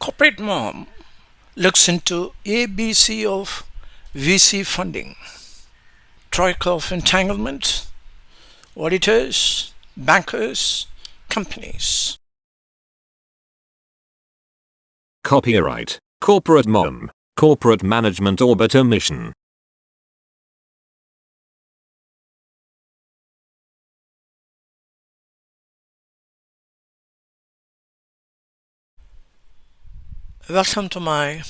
CorporateMOM looks into ABC of VC funding, Troika of entanglement, auditors, bankers, companies. Copyright CorporateMOM, Corporate Management Orbiter Mission. Welcome to my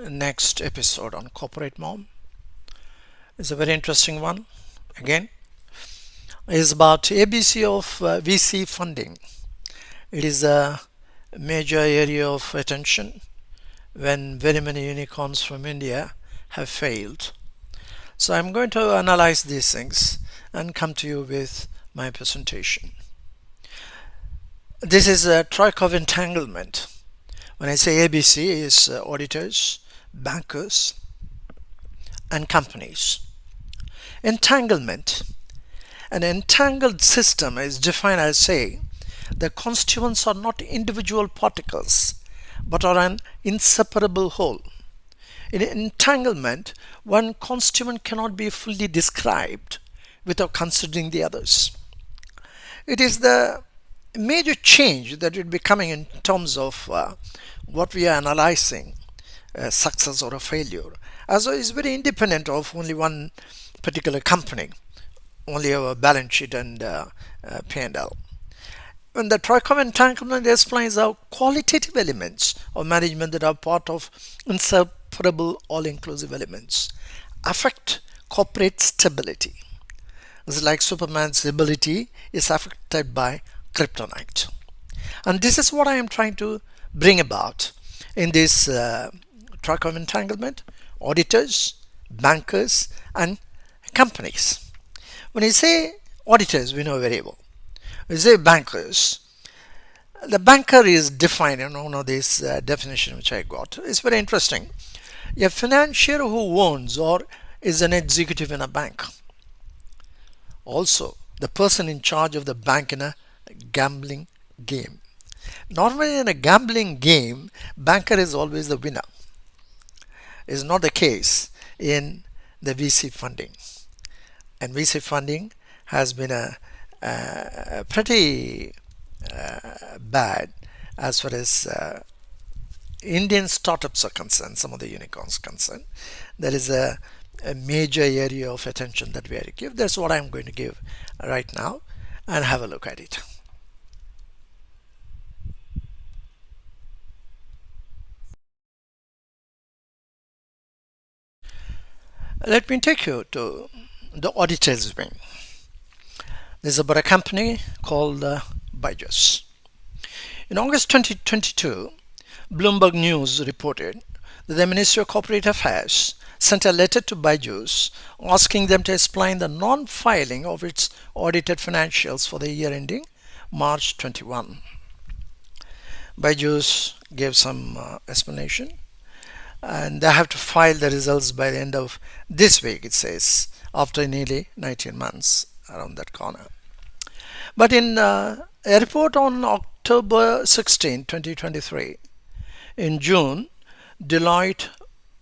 next episode on CorporateMOM. It's a very interesting one. Again, it's about ABC of VC funding. It is a major area of attention when very many unicorns from India have failed. So I'm going to analyze these things and come to you with my presentation. This is a Troika of entanglement. When I say ABC, is auditors, bankers, and companies. Entanglement. An entangled system is defined as saying the constituents are not individual particles but are an inseparable whole. In entanglement, one constituent cannot be fully described without considering the others. It is the major change that will be coming in terms of what we are analyzing, success or a failure, as is very independent of only one particular company, only our balance sheet and P&L. When the Troika of entanglement explains how qualitative elements of management that are part of inseparable all-inclusive elements affect corporate stability. It's like Superman's ability is affected by Kryptonite. And this is what I am trying to bring about in this Troika of entanglement: auditors, bankers, and companies. When you say auditors, we know very well. When you say bankers, the banker is defined in one of these definition which I got. It's very interesting. A financier who owns or is an executive in a bank. Also, the person in charge of the bank in a gambling game. Normally in a gambling game, banker is always the winner. Is not the case in the VC funding. And VC funding has been a pretty bad as far as Indian startups are concerned, some of the unicorns concerned. There is a major area of attention that we have to give. That's what I'm going to give right now and have a look at it. Let me take you to the auditors wing. This is about a company called Byju's. In August 2022, Bloomberg News reported that the Ministry of Corporate Affairs sent a letter to Byju's asking them to explain the non-filing of its audited financials for the year ending March 21. Byju's gave some explanation, and they have to file the results by the end of this week, it says, after nearly 19 months around that corner. But in a report on October 16, 2023, in June, Deloitte,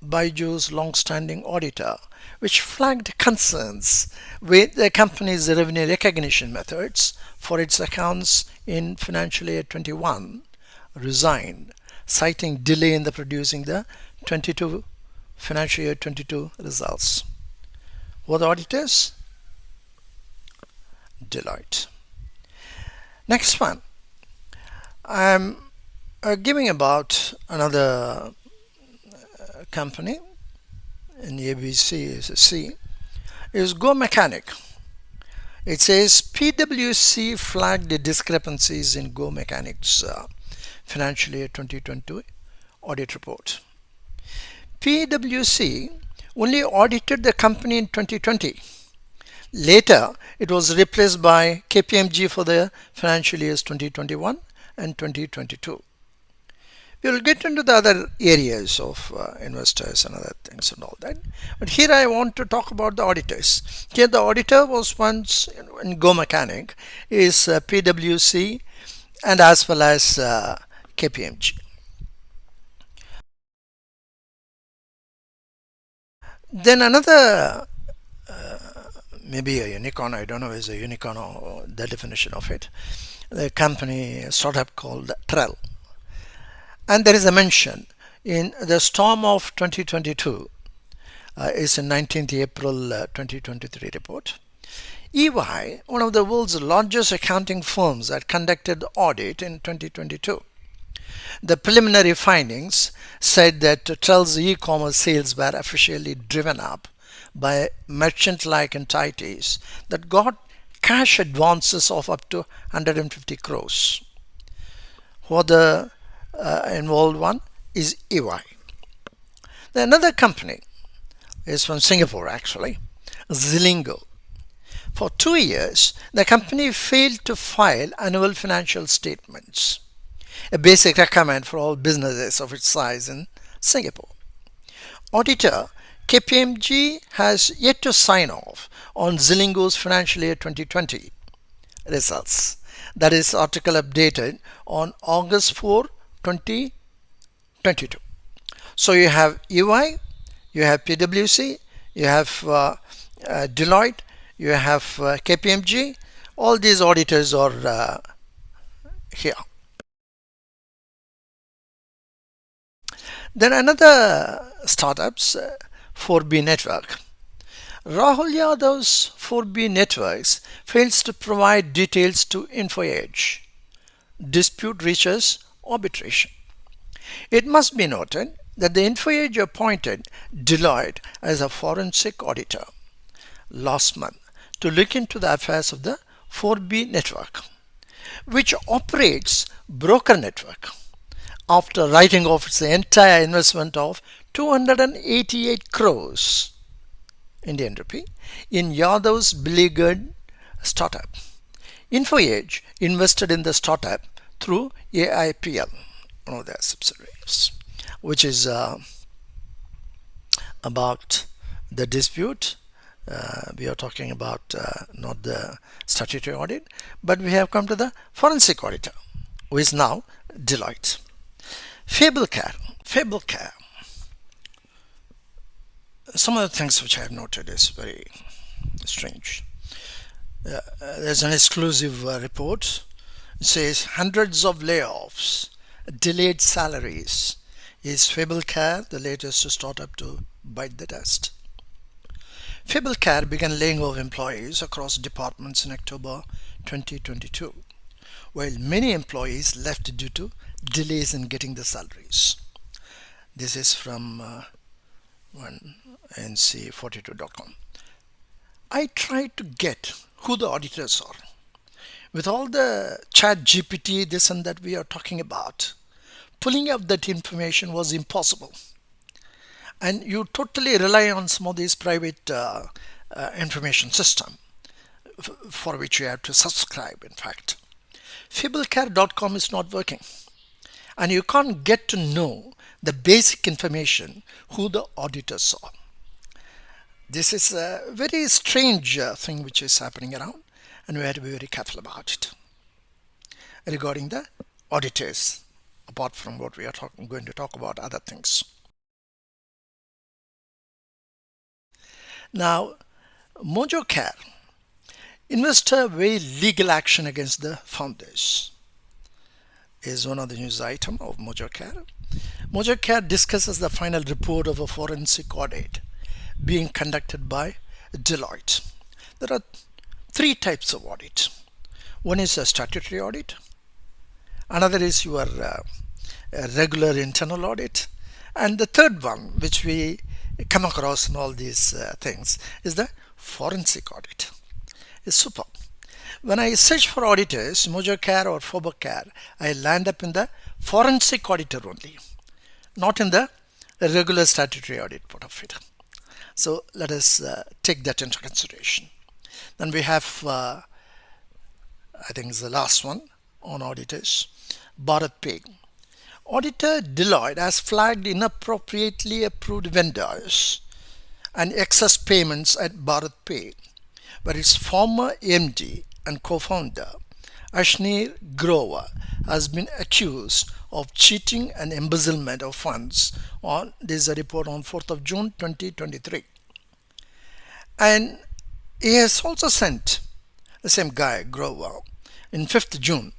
Byju's long-standing auditor, which flagged concerns with the company's revenue recognition methods for its accounts in financial year 21, resigned, citing delay in the producing the financial year 22 results. Who are the auditors? Deloitte. Next one. I'm giving about another company in the ABC is a C, is Go Mechanic. It says PwC flagged the discrepancies in Go Mechanic's financial year 2022 audit report. PwC only audited the company in 2020. Later, it was replaced by KPMG for the financial years 2021 and 2022. We will get into the other areas of investors and other things and all that. But here I want to talk about the auditors. Here the auditor was once in Go Mechanic is PwC and as well as KPMG. Then another, maybe a unicorn, I don't know, is a unicorn or the definition of it. The company, a startup called Trell. And there is a mention in the storm of 2022, is in 19th April 2023 report. EY, one of the world's largest accounting firms, that conducted audit in 2022. The preliminary findings said that Trell's e-commerce sales were officially driven up by merchant-like entities that got cash advances of up to 150 crores. For the involved one is EY. Another company is from Singapore actually, Zilingo. For 2 years, the company failed to file annual financial statements, a basic requirement for all businesses of its size in Singapore. Auditor KPMG has yet to sign off on Zilingo's financial year 2020 results. That is article updated on August 4, 2022. So you have EY, you have PwC, you have Deloitte, you have KPMG. All these auditors are here. Then another startups, 4B Network. Rahul Yadav's 4B Networks fails to provide details to InfoEdge. Dispute reaches arbitration. It must be noted that the InfoEdge appointed Deloitte as a forensic auditor last month to look into the affairs of the 4B network, which operates broker network, after writing off its entire investment of 288 crores Indian rupee in Yadav's beleaguered startup. InfoEdge invested in the startup through AIPL, one of their subsidiaries, which is about the dispute. We are talking about not the statutory audit, but we have come to the forensic auditor, who is now Deloitte. Fablecare. Some of the things which I have noted is very strange. There's an exclusive report. It says hundreds of layoffs, delayed salaries. Is Fablecare the latest startup to bite the dust? Fablecare began laying off employees across departments in October 2022, while many employees left due to delays in getting the salaries. This is from one nc42.com. I tried to get who the auditors are. With all the chat GPT, this and that we are talking about, pulling up that information was impossible. And you totally rely on some of these private information system for which you have to subscribe, in fact. Fablecare.com is not working. And you can't get to know the basic information who the auditors are. This is a very strange thing which is happening around, and we have to be very careful about it. Regarding the auditors, apart from what we are going to talk about other things. Now, MojoCare. Investor weigh legal action against the founders is one of the news item of MojoCare. MojoCare discusses the final report of a forensic audit being conducted by Deloitte. There are three types of audit. One is a statutory audit. Another is your regular internal audit. And the third one, which we come across in all these things, is the forensic audit. It's super. When I search for auditors, MojoCare or Fablecare, I land up in the forensic auditor only, not in the regular statutory audit part of it. So let us take that into consideration. Then we have, I think it's the last one on auditors, Bharat Pay. Auditor Deloitte has flagged inappropriately approved vendors and excess payments at Bharat Pay, where its former MD and co-founder Ashneer Grover has been accused of cheating and embezzlement of funds. This is a report on 4th of June 2023. And he has also sent the same guy, Grover, in 5th June.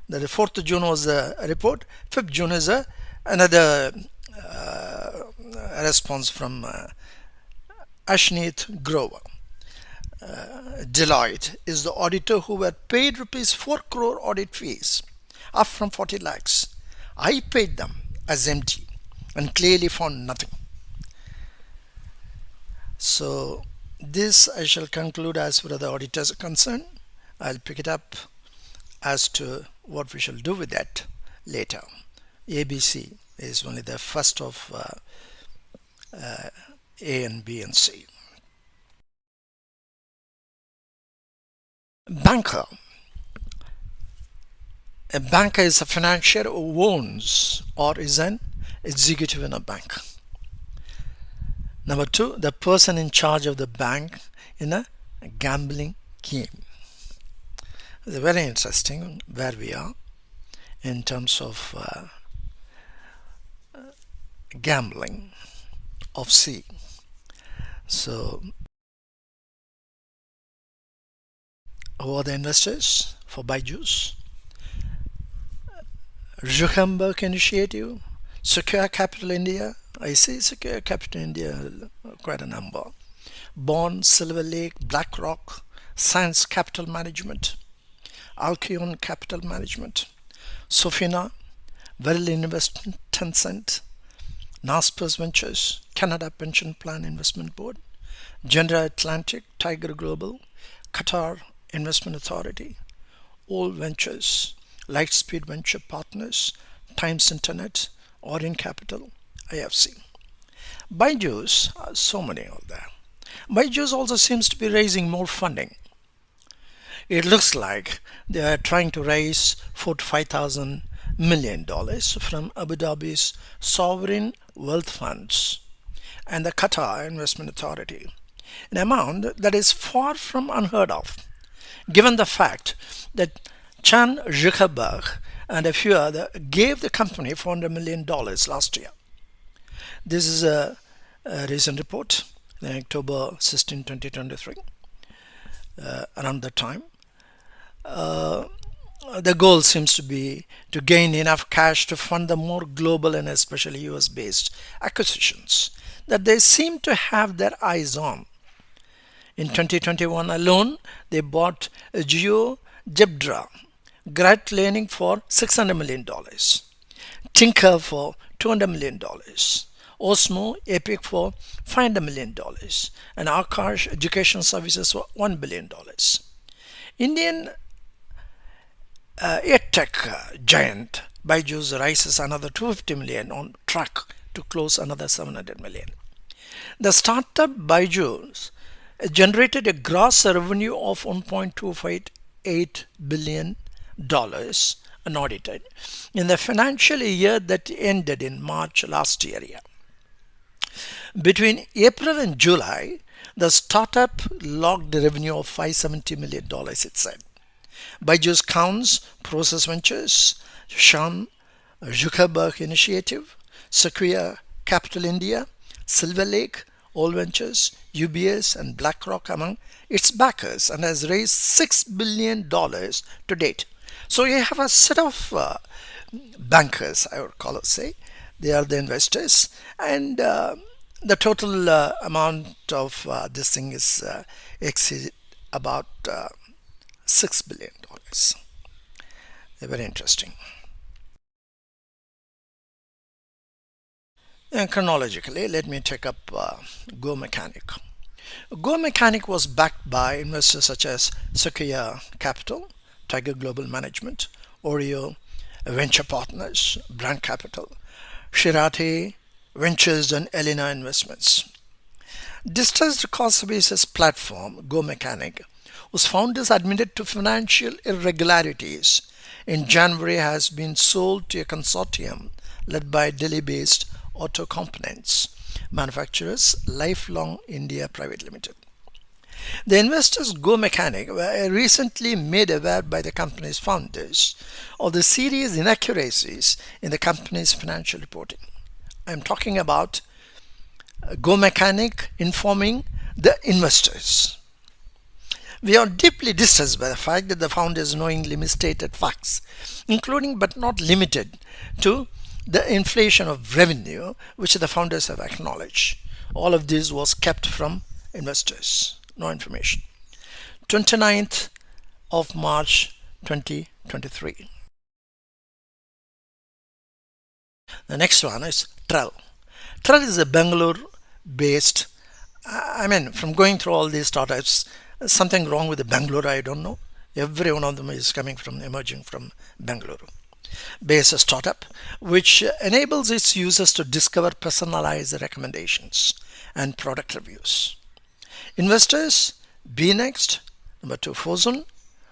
The 4th June was a report, 5th June is another response from Ashneeth Grover. Deloitte is the auditor who were paid rupees 4 crore audit fees, up from 40 lakhs. I paid them as MD and clearly found nothing. So this I shall conclude as far as the auditors are concerned. I'll pick it up as to what we shall do with that later. ABC is only the first of A and B and C. Banker. A banker is a financier who owns or is an executive in a bank. Number 2, the person in charge of the bank in a gambling game. It's very interesting where we are in terms of gambling of C. So, who are the investors for Byju's? Zuckerberg Initiative, Secure Capital India. I see Secure Capital India, quite a number. Bond, Silver Lake, BlackRock, Science Capital Management, Alkeon Capital Management, Sofina, Verily Investment, Tencent, Naspers Ventures, Canada Pension Plan Investment Board, General Atlantic, Tiger Global, Qatar Investment Authority, All Ventures, Lightspeed Venture Partners, Times Internet, Orient Capital, IFC. Byju's, so many out there. Byju's also seems to be raising more funding. It looks like they are trying to raise $45,000 million from Abu Dhabi's sovereign wealth funds and the Qatar Investment Authority, an amount that is far from unheard of, given the fact that Chan Zuckerberg and a few others gave the company $400 million last year. This is a recent report, October 16, 2023, around that time. The goal seems to be to gain enough cash to fund the more global and especially US based acquisitions that they seem to have their eyes on. In 2021 alone, they bought GeoGebra, Great Learning for $600 million, Tinker for $200 million, Osmo Epic for $500 million, and Akash Education Services for $1 billion. Indian EdTech giant Byju's rises another 250 million on track to close another 700 million. The startup Byju's generated a gross revenue of $1.258 billion unaudited in the financial year that ended in March last year. Between April and July, the startup logged a revenue of $570 million, it said. Byju's counts Process Ventures, Chan Zuckerberg Initiative, Secure Capital India, Silver Lake, All Ventures, UBS, and BlackRock among its backers and has raised $6 billion to date. So you have a set of bankers, I would call it, say. They are the investors, and the total amount of this thing is exceeded about $6 billion. They're very interesting. And chronologically, let me take up Go Mechanic. Go Mechanic was backed by investors such as Secure Capital, Tiger Global Management, Oreo Venture Partners, Brand Capital, Shirate Ventures, and Elena Investments. Distressed cost services platform Go Mechanic, whose founders admitted to financial irregularities in January, has been sold to a consortium led by Delhi-based auto components manufacturers Lifelong India Private Limited. The investors Go Mechanic were recently made aware by the company's founders of the serious inaccuracies in the company's financial reporting. I am talking about Go Mechanic informing The investors. We are deeply distressed by the fact that the founders knowingly misstated facts, including but not limited to the inflation of revenue which the founders have acknowledged. All of this was kept from investors. No information. 29th of March 2023. The next one is Trell. Trell is a Bangalore based, from going through all these startups, something wrong with the Bangalore, I don't know. Every one of them is emerging from Bangalore. Based startup, which enables its users to discover personalized recommendations and product reviews. Investors, B Next, number 2, Fosun,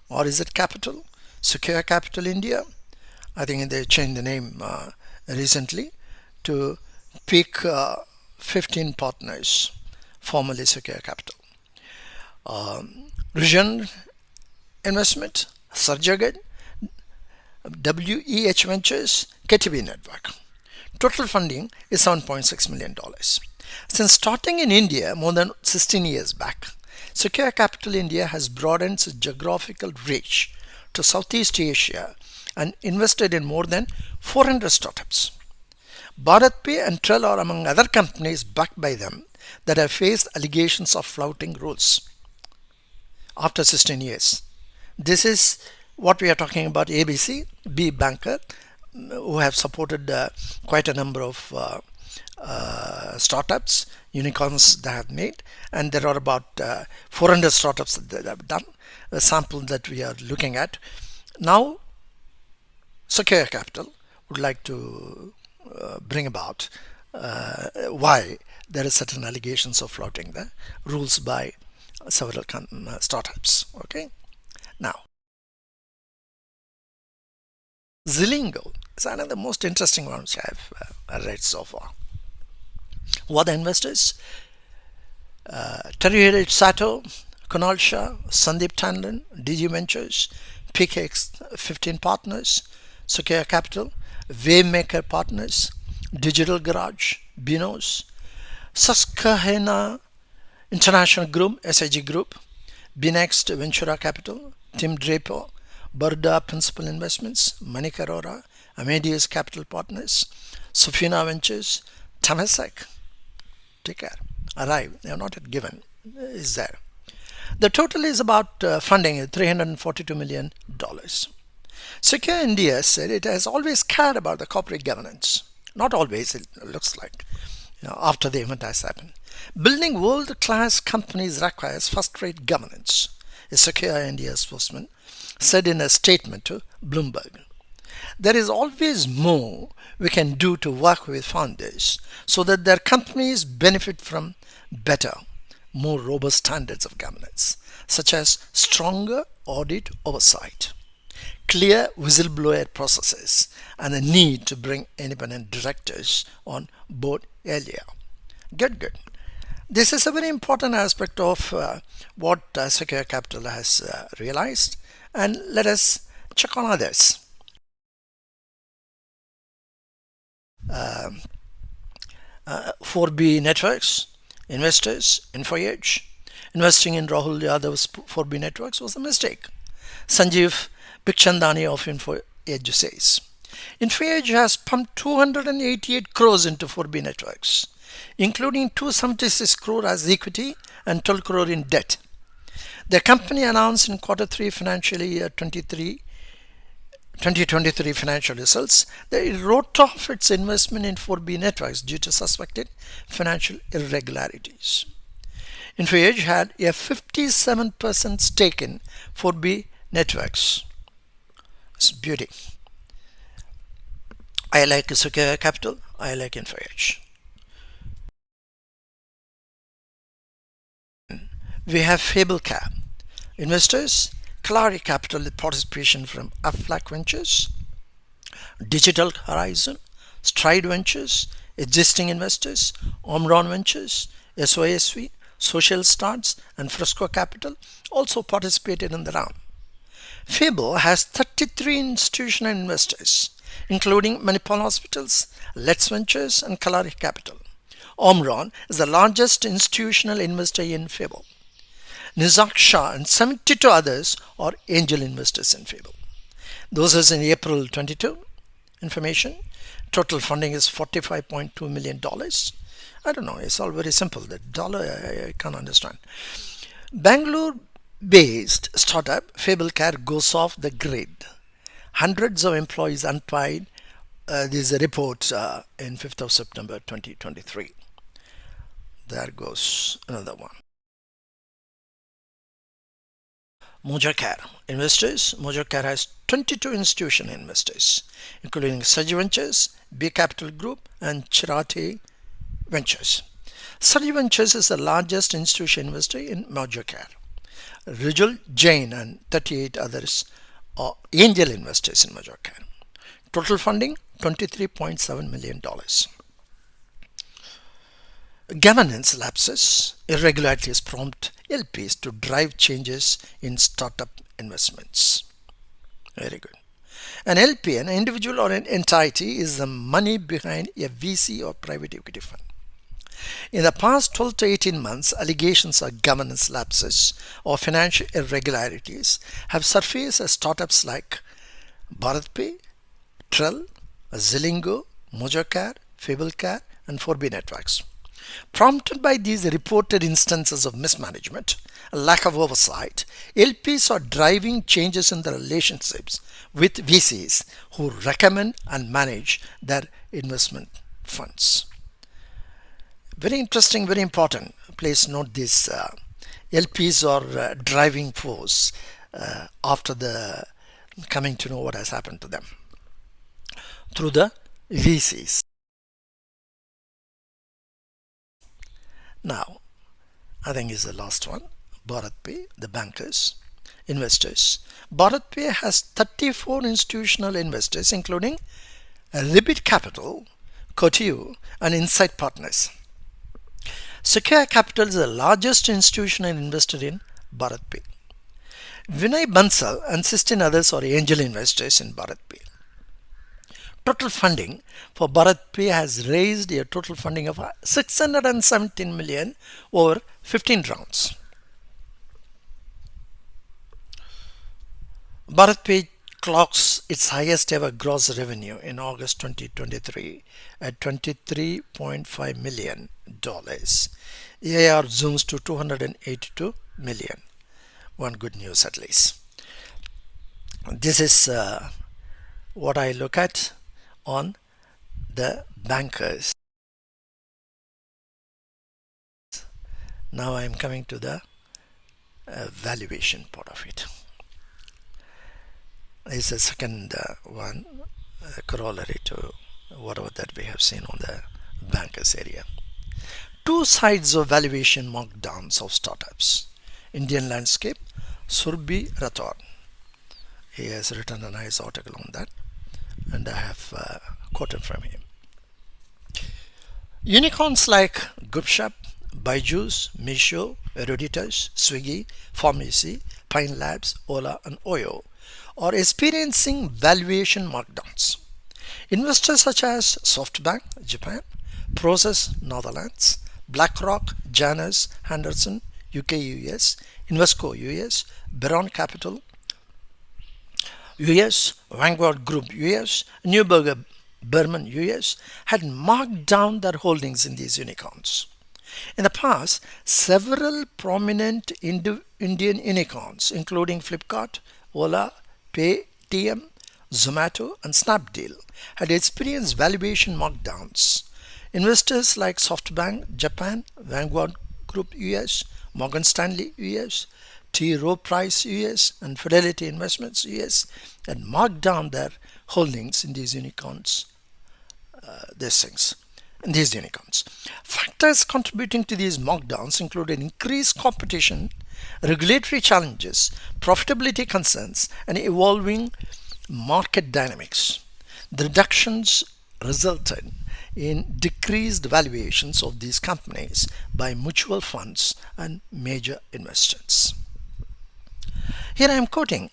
or is it Capital? Secure Capital India. I think they changed the name recently to Peak 15 Partners, formerly Secure Capital. Vision Investment, Surjagat, WEH Ventures, KTB Network. Total funding is $7.6 million. Since starting in India more than 16 years back, Secure Capital India has broadened its geographical reach to Southeast Asia and invested in more than 400 startups. BharatPe and Trell are among other companies backed by them that have faced allegations of flouting rules after 16 years. This is what we are talking about. ABC, B Banker, who have supported quite a number of startups, unicorns they have made, and there are about 400 startups that they have done, a sample that we are looking at. Now, Secure Capital would like to bring about why there is certain allegations of flouting the rules by several startups. Okay, now Zilingo is another most interesting one which I've read so far. Who are the investors? Terry Sato, Kunal Shah, Sandeep Tandon, DG Ventures, PKX 15 Partners, Secure Capital, Waymaker Partners, Digital Garage, Binos, Susquehanna International Group, SIG Group, Binext Ventura Capital, Tim Draper, Burda Principal Investments, Manik Arora, Amadeus Capital Partners, Sofina Ventures, Temasek. Take care. Arrive. They are not yet given. Is there. The total is about funding $342 million. Secure India said it has always cared about the corporate governance. Not always, it looks like, after the event has happened. Building world-class companies requires first-rate governance, a Secure India spokesman said in a statement to Bloomberg. There is always more we can do to work with founders so that their companies benefit from better, more robust standards of governance, such as stronger audit oversight, clear whistleblower processes, and the need to bring independent directors on board earlier. Good. This is a very important aspect of what Secure Capital has realized, and let us check on others. 4B Networks, investors, InfoEdge. Investing in Rahul Yadav's 4B Networks was a mistake. Sanjeev Bikhchandani of InfoEdge says, InfoEdge has pumped 288 crores into 4B Networks, including 276 crore as equity and 12 crore in debt. The company announced in Q3 financial year 2023 financial results that it wrote off its investment in 4B Networks due to suspected financial irregularities. InfoEdge had a 57% stake in 4B Networks. It's beauty. I like Secure Capital. I like InfoEdge. We have Fablecap. Investors, Kalari Capital with participation from Aflac Ventures, Digital Horizon, Stride Ventures, existing investors, Omron Ventures, SOSV, Social Starts, and Fresco Capital also participated in the round. Fable has 33 institutional investors, including Manipal Hospitals, Let's Ventures, and Kalari Capital. Omron is the largest institutional investor in Fable. Nizak Shah and 72 others are angel investors in Fable. Those is in April 22 information. Total funding is $45.2 million. I don't know, it's all very simple. The dollar, I can't understand. Bangalore based startup FableCare goes off the grid. Hundreds of employees unpaid. This is a report in 5th of September 2023. There goes another one. Mojo investors. Mojo has 22 institutional investors, including Saji Ventures, B Capital Group, and Chirati Ventures. Saji Ventures is the largest institutional investor in Mojo. Rijul Jain and 38 others are angel investors in Mojo. Total funding $23.7 million. Governance lapses, irregularities prompt LPs to drive changes in startup investments. Very good. An LP, an individual or an entity, is the money behind a VC or private equity fund. In the past 12 to 18 months, allegations of governance lapses or financial irregularities have surfaced as startups like BharatPe, Trell, Zilingo, Mojocare, FableCare, and 4B Networks. Prompted by these reported instances of mismanagement and lack of oversight, LPs are driving changes in the relationships with VCs who recommend and manage their investment funds. Very interesting, very important. Please note this. LPs are driving force after the coming to know what has happened to them through the VCs. Now, I think is the last one. BharatPe, the bankers, investors. BharatPe has 34 institutional investors, including Ribbit Capital, Cotiu, and Insight Partners. Secure Capital is the largest institutional investor in BharatPe. Vinay Bansal and 16 others are angel investors in BharatPe. Total funding for BharatPe has raised a total funding of 617 million over 15 rounds. BharatPe clocks its highest ever gross revenue in August 2023 at $23.5 million. AR zooms to 282 million. One good news at least. This is what I look at on the bankers. Now I am coming to the valuation part of it. This is the second one, corollary to whatever that we have seen on the bankers area. Two sides of valuation markdowns of startups. Indian landscape, Surbi Rathod. He has written a nice article on that, and I have quoted from him. Unicorns like Gupshup, Byju's, Meesho, Auditors, Swiggy, Pharmacy, Pine Labs, Ola, and Oyo are experiencing valuation markdowns. Investors such as SoftBank, Japan, Process, Netherlands, BlackRock, Janus, Henderson, UK, US, Invesco, US, Baron Capital, US, Vanguard Group, US, Neuberger Berman, US, had marked down their holdings in these unicorns. In the past, several prominent Indian unicorns, including Flipkart, Ola, Paytm, Zomato, and Snapdeal, had experienced valuation markdowns. Investors like SoftBank, Japan, Vanguard Group, US, Morgan Stanley, US, T. Rowe Price, US, and Fidelity Investments, US, had marked down their holdings in these unicorns. Factors contributing to these markdowns included increased competition, regulatory challenges, profitability concerns, and evolving market dynamics. The reductions resulted in decreased valuations of these companies by mutual funds and major investors. Here I am quoting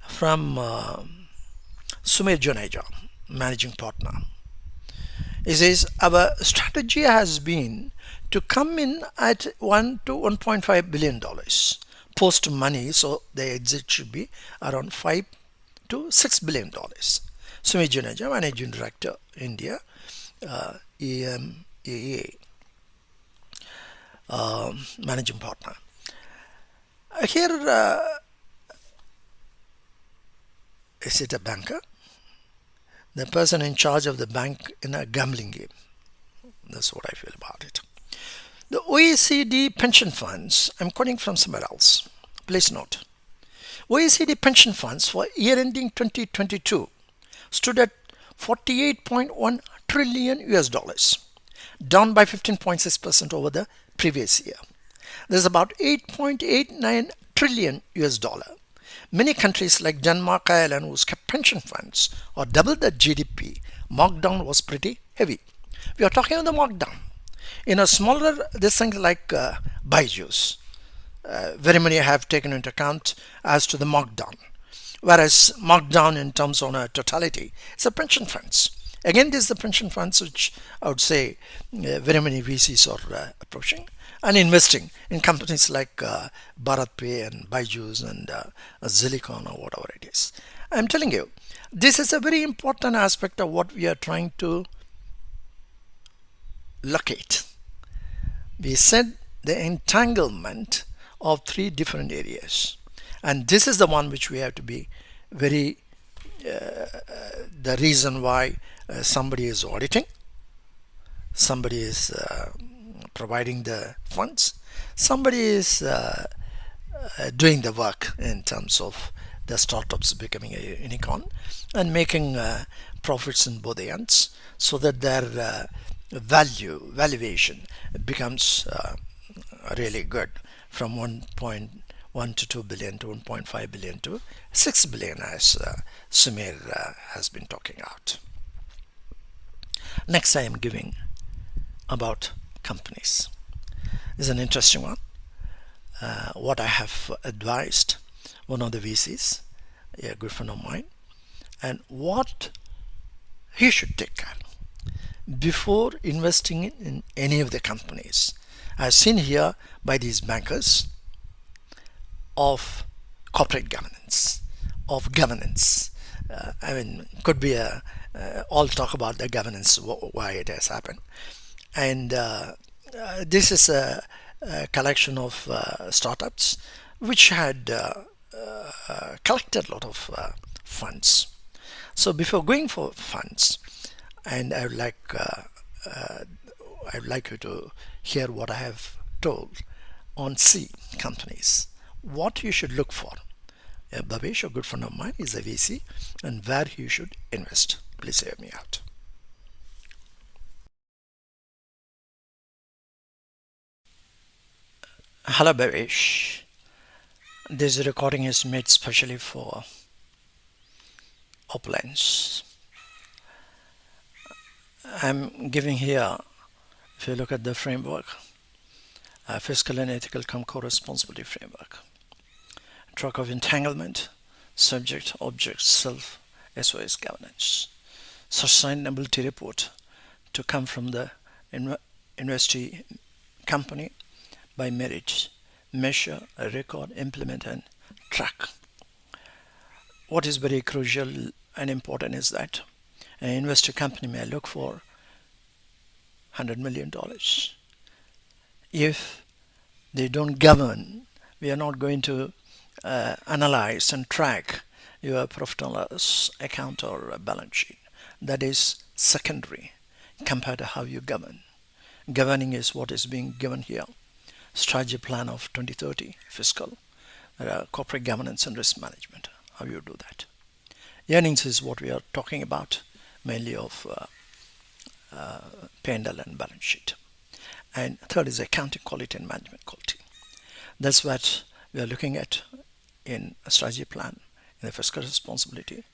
from Sumir Juneja, managing partner. It says our strategy has been to come in at 1 to 1.5 billion dollars post money, so the exit should be around 5 to 6 billion dollars. Sumi Juneja, Managing Director, India, EMEA, Managing Partner. Here, is it a banker? The person in charge of the bank in a gambling game. That's what I feel about it. The OECD pension funds, I'm quoting from somewhere else. Please note. OECD pension funds for year ending 2022 stood at 48.1 trillion US dollars, down by 15.6% over the previous year. There's about 8.89 trillion US dollar. Many countries like Denmark, Ireland, whose pension funds are double the GDP, markdown was pretty heavy. We are talking about the markdown. In a smaller, this thing like Byju's, very many have taken into account as to the markdown. Whereas markdown in terms on a totality, it's the pension funds. Again, this is the pension funds which I would say very many VCs are approaching and investing in companies like BharatPe and Byju's and Zilicon or whatever it is. I'm telling you, this is a very important aspect of what we are trying to locate. We said the entanglement of three different areas, and this is the one which we have to be very the reason why somebody is auditing, somebody is providing the funds, somebody is doing the work in terms of the startups becoming a unicorn and making profits in both ends, so that their valuation becomes really good, from 1.1 to 2 billion to 1.5 billion to 6 billion, as Sumir has been talking out. Next, I am giving about companies. This is an interesting one. What I have advised one of the VCs, a good friend of mine, and what he should take care before investing in any of the companies. I've seen here by these bankers of corporate governance, of governance. I mean, could be all talk about the governance, why it has happened. And this is a collection of startups which had collected a lot of funds. So before going for funds, and I would like you to hear what I have told on C companies, what you should look for. Bhavesh, a good friend of mine, is a VC, and where you should invest. Please hear me out. Hello, Bhavesh. This recording is made specially for Uplands. I'm giving here, if you look at the framework, fiscal and ethical co-responsibility framework, track of entanglement, subject, object, self, SOS governance, sustainability report to come from the investee company by merit, measure, record, implement, and track. What is very crucial and important is that an investor company may look for $100 million. If they don't govern, we are not going to analyze and track your profit and loss account or balance sheet. That is secondary compared to how you govern. Governing is what is being given here. Strategy plan of 2030 fiscal, corporate governance and risk management. How you do that. Earnings is what we are talking about, mainly of P&L and Balance Sheet. And third is accounting quality and management quality. That's what we are looking at in a strategy plan, in the fiscal responsibility,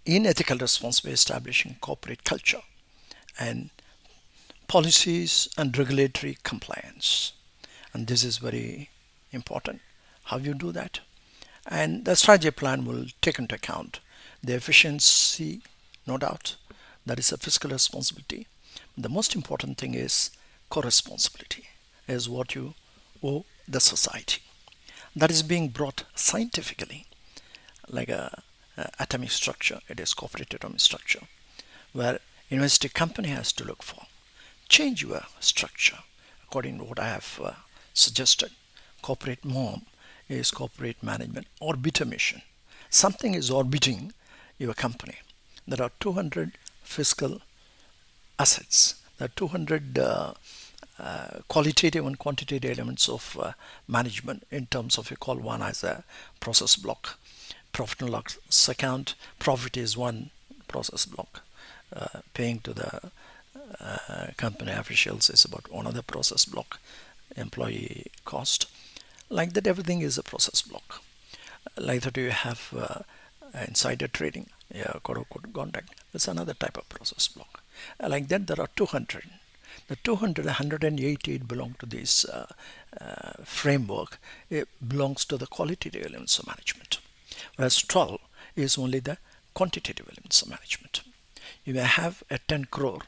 in ethical responsibility, establishing corporate culture, and policies and regulatory compliance. And this is very important, how you do that. And the strategy plan will take into account the efficiency, no doubt, That is a fiscal responsibility. The most important thing is co-responsibility, is what you owe the society. That is being brought scientifically, like a atomic structure. It is corporate atomic structure, where investing company has to look for. Change your structure according to what I have suggested. CorporateMOM is corporate management orbiter mission. Something is orbiting your company. There are 200 fiscal assets. There are 200 qualitative and quantitative elements of management in terms of, you call one as a process block. Profit and loss account, profit is one process block. Paying to the company officials is about another process block. Employee cost, like that, everything is a process block. Like that, you have insider trading, yeah, code of conduct. That's another type of process block. Like that, there are 200. The 200, 188 belong to this framework. It belongs to the qualitative elements of management, whereas 12 is only the quantitative elements of management. You may have a 10 crore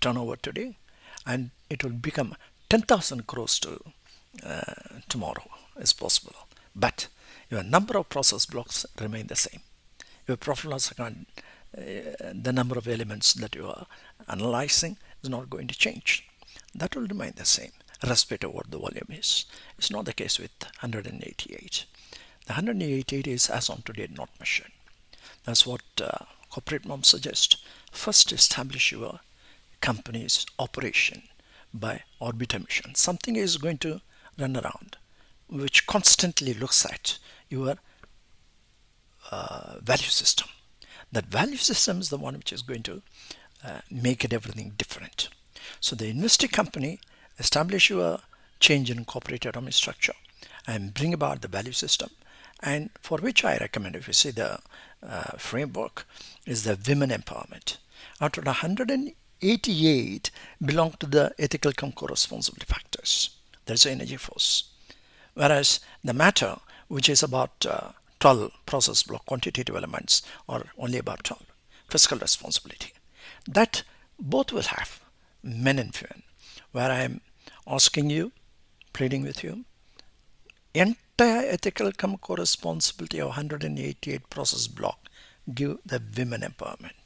turnover today, and it will become 10,000 crores to tomorrow is possible. But your number of process blocks remain the same. Your profit and loss account, the number of elements that you are analyzing is not going to change. That will remain the same, irrespective of what the volume is. It's not the case with 188. The 188 is as on today not measured. That's what CorporateMOM suggests. First, establish your company's operation by orbiter mission. Something is going to run around which constantly looks at your value system. That value system is the one which is going to make it everything different. So the investing company establish your change in corporate atomic structure and bring about the value system, and for which I recommend, if you see the framework, is the women empowerment. Out of the 188 belong to the ethical cum co-responsibility factors. There's the energy force. Whereas the matter, which is about 12 process block quantitative elements, or only about 12, fiscal responsibility. That both will have men and women, where I am asking you, pleading with you, entire ethical cum co-responsibility of 188 process block, give the women empowerment.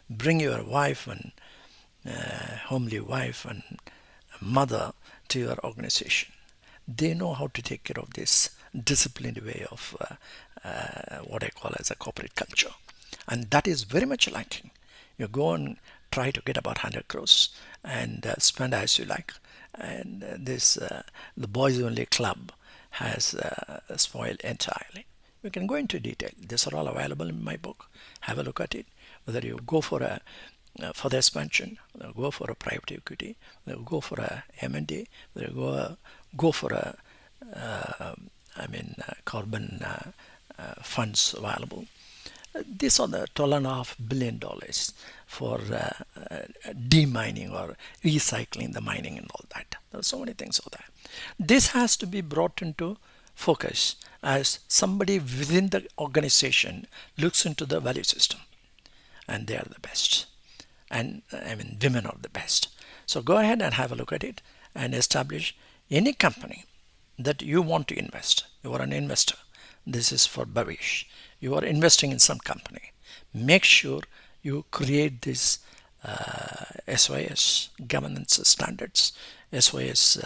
Bring your wife and homely wife and mother to your organization. They know how to take care of this disciplined way of what I call as a corporate culture, and that is very much lacking. You go and try to get about 100 crores and spend as you like, and this the boys only club has spoiled entirely. We can go into detail. These are all available in my book. Have a look at it. Whether you go for a further expansion, go for a private equity, go for a M&A, go for a carbon funds available. These are the $12.5 billion for demining or recycling the mining and all that. There are so many things over there. This has to be brought into focus as somebody within the organization looks into the value system, and they are the best. And women are the best. So go ahead and have a look at it and establish any company that you want to invest. You are an investor. This is for Bhavish. You are investing in some company. Make sure you create this SOS governance standards. SOS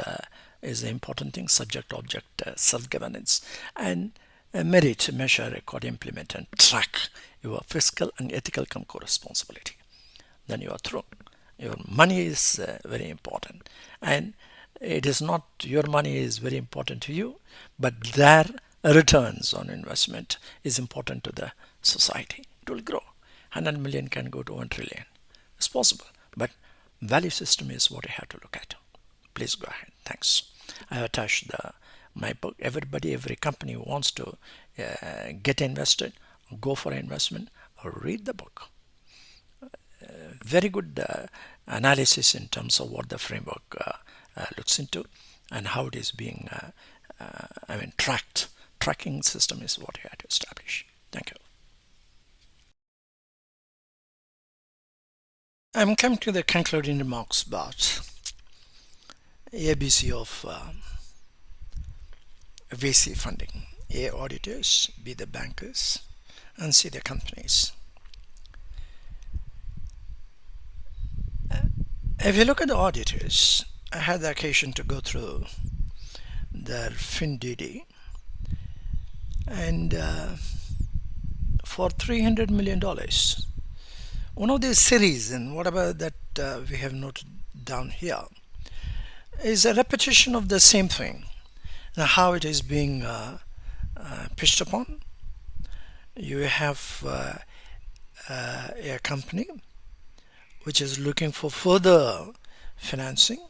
is the important thing, subject object self-governance, and merit, measure, record, implement, and track your fiscal and ethical cum co-responsibility. Then you are through. Your money is very important, and it is not your money is very important to you, but their returns on investment is important to the society. It will grow. 100 million can go to 1 trillion. It's possible, but value system is what you have to look at. Please go ahead. Thanks. I have attached my book. Every company who wants to get invested, go for investment, or read the book. Very good analysis in terms of what the framework looks into and how it is being tracked. Tracking system is what you have to establish. Thank you. I'm coming to the concluding remarks about ABC of VC funding. A, auditors, B, the bankers, and C, the companies. If you look at the auditors, I had the occasion to go through their FinDD, and for $300 million, one of the series, and whatever that we have noted down here, is a repetition of the same thing. Now, how it is being pitched upon. You have a company which is looking for further financing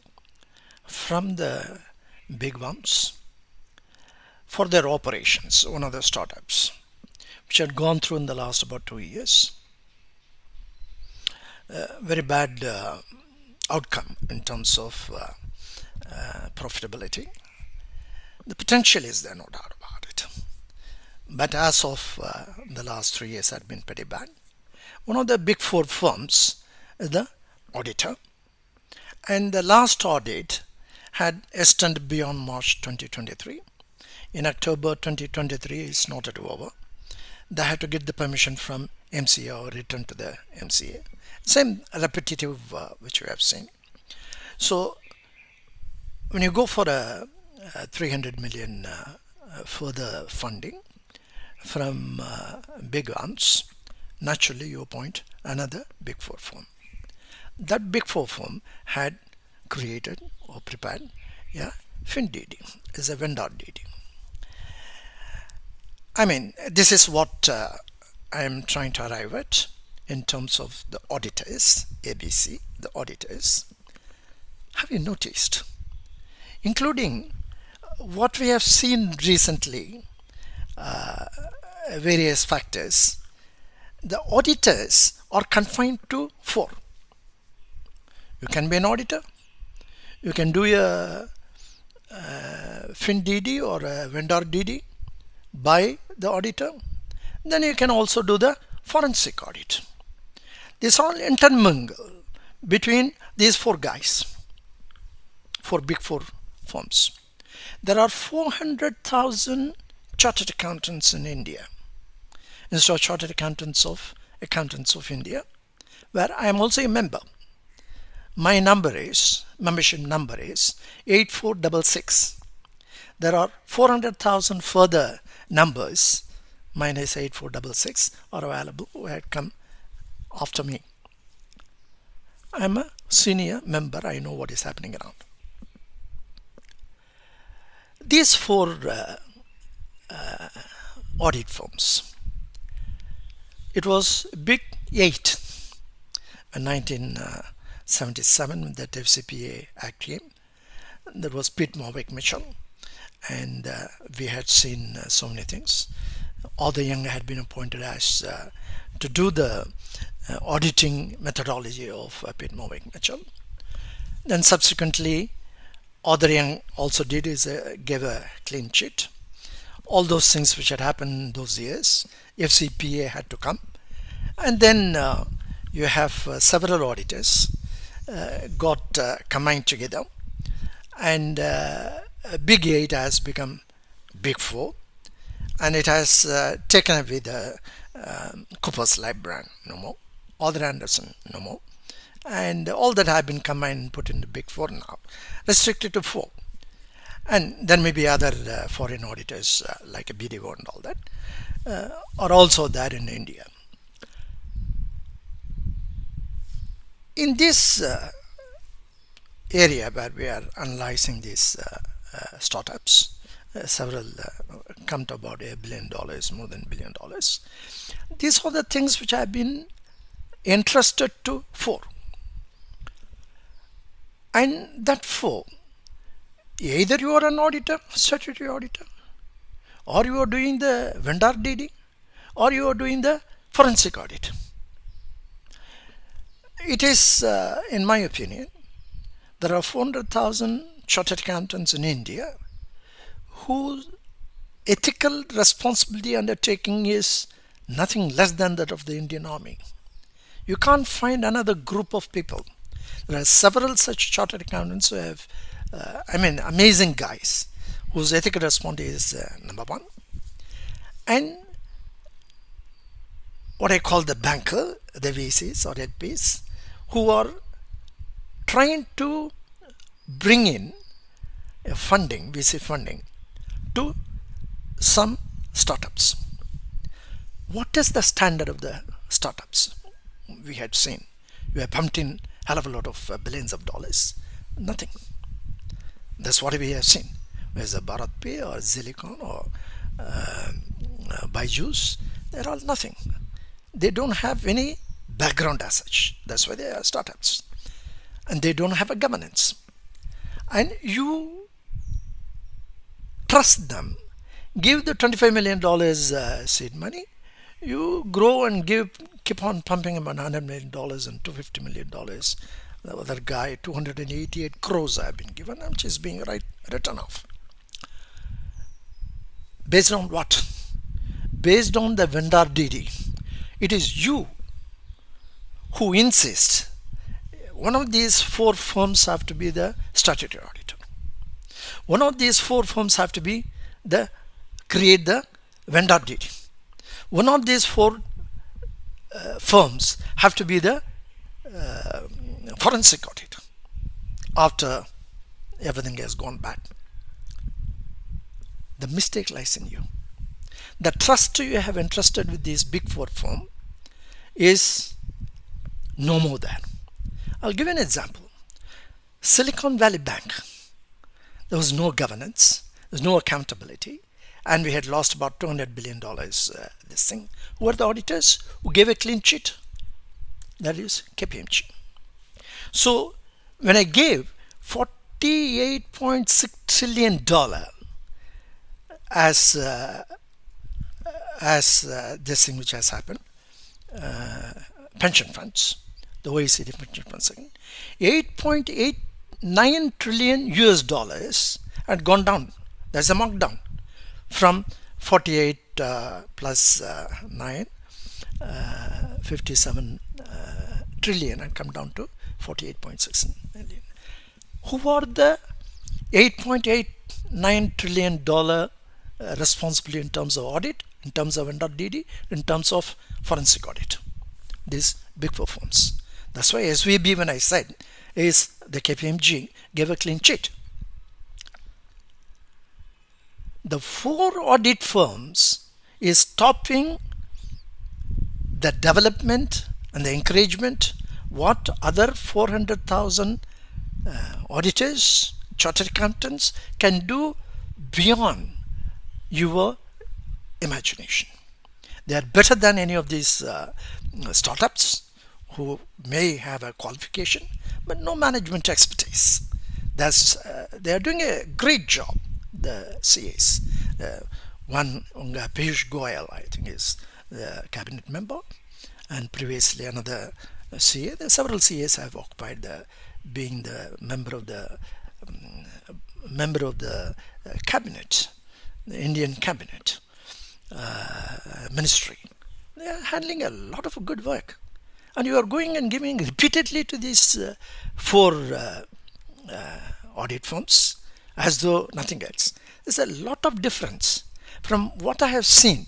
from the big ones for their operations, one of the startups, which had gone through in the last about 2 years. Very bad outcome in terms of profitability. The potential is there, no doubt about it. But as of the last 3 years had been pretty bad. One of the big four firms is the auditor. And the last audit had extended beyond March 2023. In October 2023, it's not yet over. They had to get the permission from MCA or return to the MCA. Same repetitive which we have seen. So when you go for a 300 million further funding from big ones, naturally you appoint another big four firm. That big four firm had created or prepared a FinDD, is a vendor DD. I mean, this is what I am trying to arrive at in terms of the auditors, ABC, the auditors. Have you noticed, including what we have seen recently, various factors, the auditors are confined to four. You can be an auditor, you can do a FinDD or a vendor DD by the auditor, then you can also do the forensic audit. This all intermingle between these four guys, four big four firms. There are 400,000 chartered accountants in India, instead of chartered accountants of India, where I am also a member. My membership number is 8466. There are 400,000 further numbers minus 8466 are available who had come after me. I am a senior member. I know what is happening around. These four audit firms, it was big eight in 1977 when that FCPA Act came. There was Pitt, Morwick, Mitchell, and we had seen so many things. Arthur Young had been appointed as to do the auditing methodology of Pitt, Morwick, Mitchell. Then subsequently, Arthur Young also gave a clean sheet. All those things which had happened in those years, FCPA had to come. And then you have several auditors got combined together, and Big 8 has become Big 4, and it has taken away the Cooper's Light brand, no more. Arthur Andersen, no more. And all that have been combined and put in the Big 4 now, restricted to 4. And then maybe other foreign auditors like a BDO and all that are also there in India. In this area where we are analyzing these startups, several come to about $1 billion, more than $1 billion. These are the things which have been entrusted to 4. And that 4, either you are an auditor, statutory auditor, or you are doing the vendor DD, or you are doing the forensic audit. It is, in my opinion, there are 400,000 chartered accountants in India whose ethical responsibility undertaking is nothing less than that of the Indian Army. You can't find another group of people. There are several such chartered accountants who have, amazing guys whose ethical response is number one. And what I call the banker, the VCs or LPs, who are trying to bring in funding, VC funding, to some startups. What is the standard of the startups? We had seen. We have pumped in a hell of a lot of billions of dollars. Nothing. That's what we have seen. Whereas the Bharat Pay or Silicon or Byju's, they're all nothing. They don't have any background as such. That's why they are startups. And they don't have a governance. And you trust them, give the $25 million seed money, you grow and keep on pumping about $100 million and $250 million. The other guy, 288 crores have been given, which is being written off. Based on what? Based on the vendor DD. It is you who insist one of these four firms have to be the statutory auditor. One of these four firms have to be create the vendor DD. One of these four firms have to be the forensic auditor after everything has gone bad. The mistake lies in you. The trust you have entrusted with this big four firm is no more there. I'll give you an example. Silicon Valley Bank. There was no governance, there was no accountability, and we had lost about $200 billion this thing. Who are the auditors who gave a clean sheet? That is KPMG. So when I gave $48.6 trillion as this thing which has happened, pension funds, the OECD pension funds, 8.89 trillion US dollars had gone down. There's a markdown from 48 plus 9, 57 trillion and come down to 48.6 million. Who are the $8.89 trillion responsibility in terms of audit, in terms of vendor DD, in terms of forensic audit? These big four firms. That's why SVB, when I said, is the KPMG gave a clean sheet. The four audit firms is stopping the development and the encouragement what other 400,000 auditors, chartered accountants can do beyond your imagination. They are better than any of these startups who may have a qualification but no management expertise. They are doing a great job, the CAs. One, Piyush Goyal, I think, is the cabinet member, and previously another CA. There are several CAs have occupied being the member of the cabinet, the Indian cabinet ministry. They are handling a lot of good work, and you are going and giving repeatedly to these four audit firms as though nothing else. There's a lot of difference from what I have seen.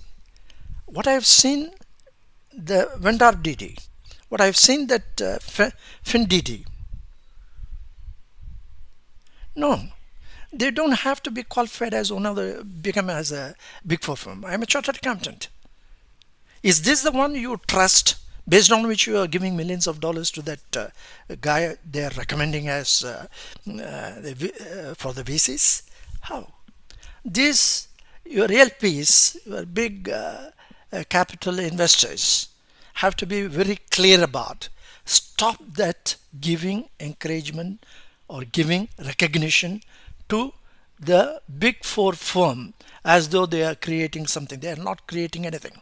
What I have seen, the vendor DD, what I have seen that Fin DD. No, they don't have to be qualified as one of the become as a big four firm. I am a chartered accountant. Is this the one you trust, based on which you are giving millions of dollars to that guy they are recommending as for the VCs? How? This, your LPs, your big capital investors have to be very clear about. Stop that giving encouragement or giving recognition to the big four firm as though they are creating something. They are not creating anything.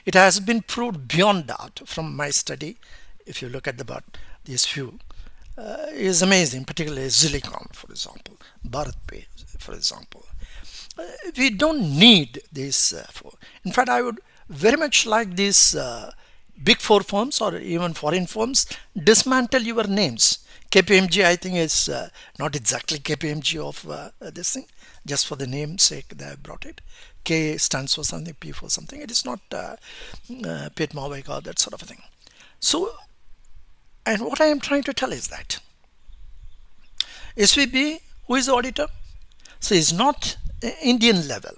It has been proved beyond doubt from my study. If you look at these few, is amazing, particularly Silicon, for example, Bharat Pay, for example. We don't need this. In fact, I would very much like these big four firms or even foreign firms dismantle your names. KPMG, I think, is not exactly KPMG of this thing, just for the name's sake they have brought it. K stands for something, P for something. It is not Pit Mavic or that sort of a thing. So, and what I am trying to tell is that SVB, who is the auditor? So, it's not Indian level.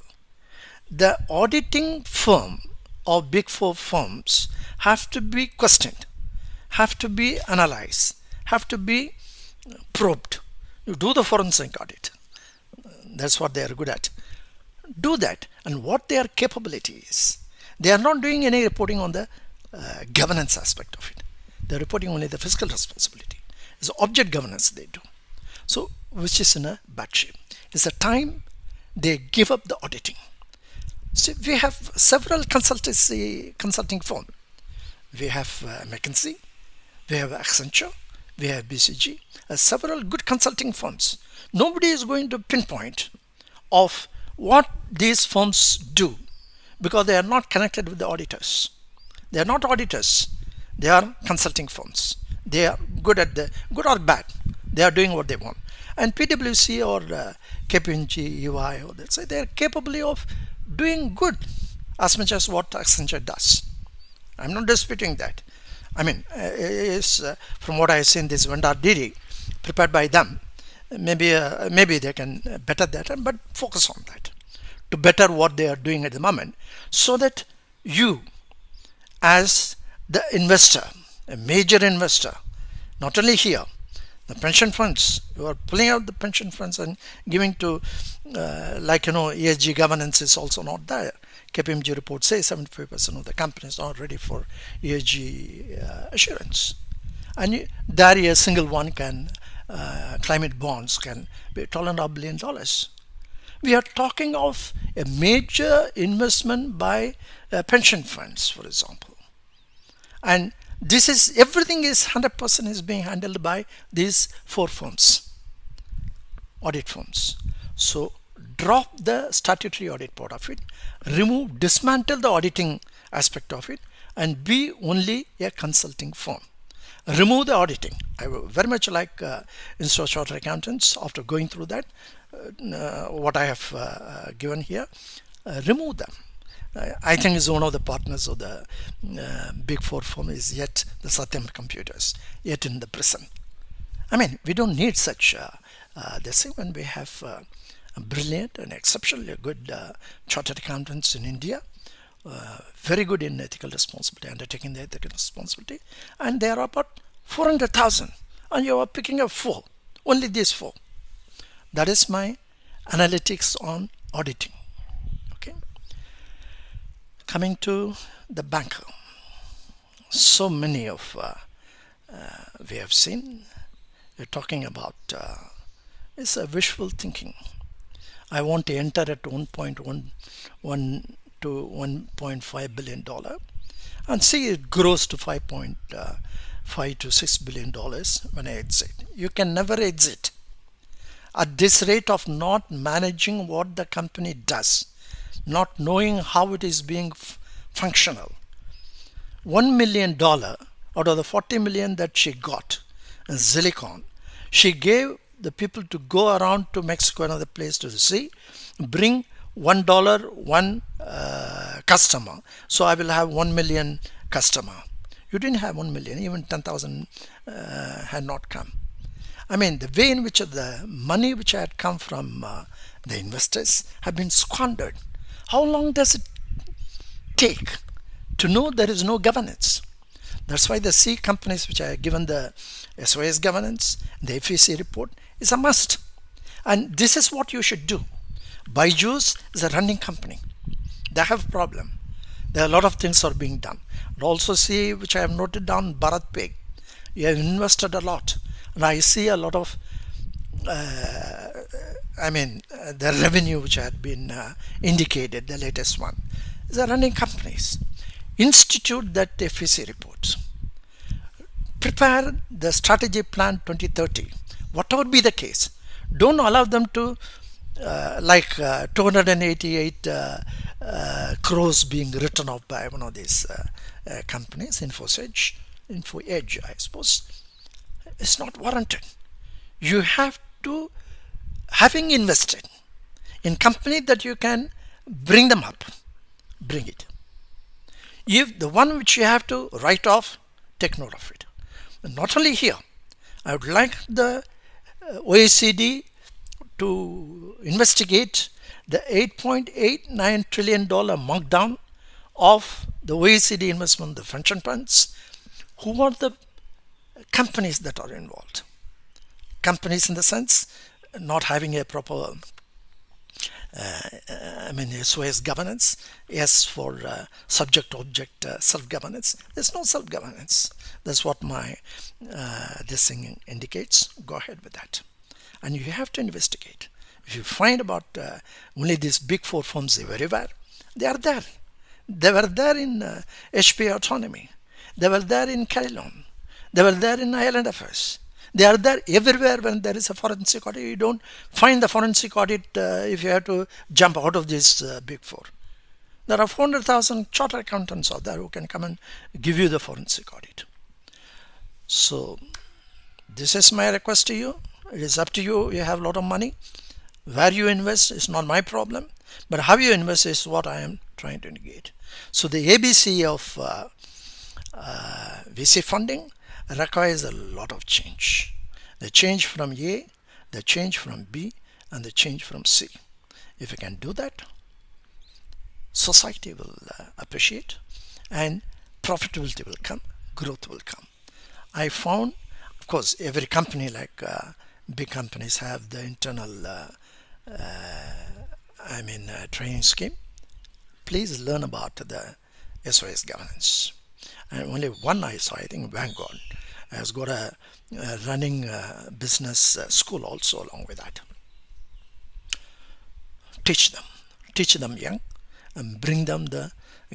The auditing firm of big four firms have to be questioned, have to be analyzed, have to be probed. You do the forensic audit. That's what they are good at. Do that, and what their capability is. They are not doing any reporting on the governance aspect of it. They are reporting only the fiscal responsibility. It's object governance they do. So, which is in a bad shape. It's the time they give up the auditing. So we have several consulting firms. We have McKinsey, we have Accenture, we have BCG, several good consulting firms. Nobody is going to pinpoint of what these firms do because they are not connected with the auditors. They are not auditors. They are consulting firms. They are good at the good or bad. They are doing what they want. And PwC or KPMG, EY, or they say they are capable of doing good as much as what Accenture does. I'm not disputing that. I mean, from what I have seen, this vendor DD prepared by them, maybe they can better that, but focus on that to better what they are doing at the moment, so that you, as the investor, a major investor, not only here, the pension funds, you are pulling out the pension funds and giving to, ESG governance is also not there. KPMG report says 75% of the companies are ready for ESG assurance. And there a single one can, climate bonds can be $12.5 billion. We are talking of a major investment by pension funds, for example. And this is, everything is 100% is being handled by these four firms, audit firms. So drop the statutory audit part of it, dismantle the auditing aspect of it, and be only a consulting firm. Remove the auditing. I very much like Institute of Chartered Accountants, after going through that, what I have given here, remove them. I think is one of the partners of the big four firm is yet the Satyam Computers, yet in the prison. I mean, we don't need such this thing when we have brilliant and exceptionally good chartered accountants in India, very good in ethical responsibility, undertaking the ethical responsibility, and there are about 400,000, and you are picking up four, only these four. That is my analytics on auditing. Okay. Coming to the banker, so many of we have seen. We're talking about it's a wishful thinking. I want to enter at 1.1 to 1.5 billion dollar, and see it grows to 5.5 to 6 billion dollars when I exit. You can never exit at this rate of not managing what the company does, not knowing how it is being functional. $1 million out of the 40 million that she got in Silicon, she gave the people to go around to Mexico, another place to see, bring $1 one customer. So I will have 1 million customer. You didn't have 1 million, even 10,000 had not come. I mean, the way in which the money which had come from the investors have been squandered. How long does it take to know there is no governance? That's why the C companies which are given the SOS governance, the FEC report is a must. And this is what you should do. Byju's is a running company. They have a problem. There are a lot of things are being done. And also see, which I have noted down, Bharat Pay. You have invested a lot. And I see a lot of, the revenue which had been indicated, the latest one. These are running companies. Institute that FEC reports. Prepare the strategy plan 2030. Whatever be the case, don't allow them to 288 crores being written off by one of these companies, Info Edge, I suppose. It's not warranted. You have to, having invested in company that you can bring them up, bring it. If the one which you have to write off, take note of it. And not only here, I would like the OECD to investigate the $8.89 trillion markdown of the OECD investment, the pension funds. Who are the companies that are involved? Companies in the sense not having a proper SOS governance. S for subject object self-governance. There's no self-governance. That's what my this thing indicates. Go ahead with that. And you have to investigate. If you find about only these big four firms everywhere, they are there. They were there in HP Autonomy. They were there in Carillon. They were there in Island Affairs. They are there everywhere when there is a forensic audit. You don't find the forensic audit if you have to jump out of this big four. There are 400,000 chartered accountants out there who can come and give you the forensic audit. So this is my request to you. It is up to you. You have a lot of money. Where you invest is not my problem, but how you invest is what I am trying to indicate. So the ABC of VC funding requires a lot of change. The change from A, the change from B, and the change from C. If you can do that, society will appreciate, and profitability will come, growth will come. I found, of course, every company like big companies have the internal training scheme. Please learn about the SOS governance. And only one I saw, I think Vanguard has got a running business school also along with that. Teach them young, and bring them the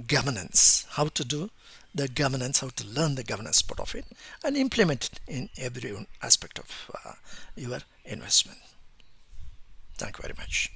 governance, how to do the governance, how to learn the governance part of it, and implement it in every aspect of your investment. Thank you very much.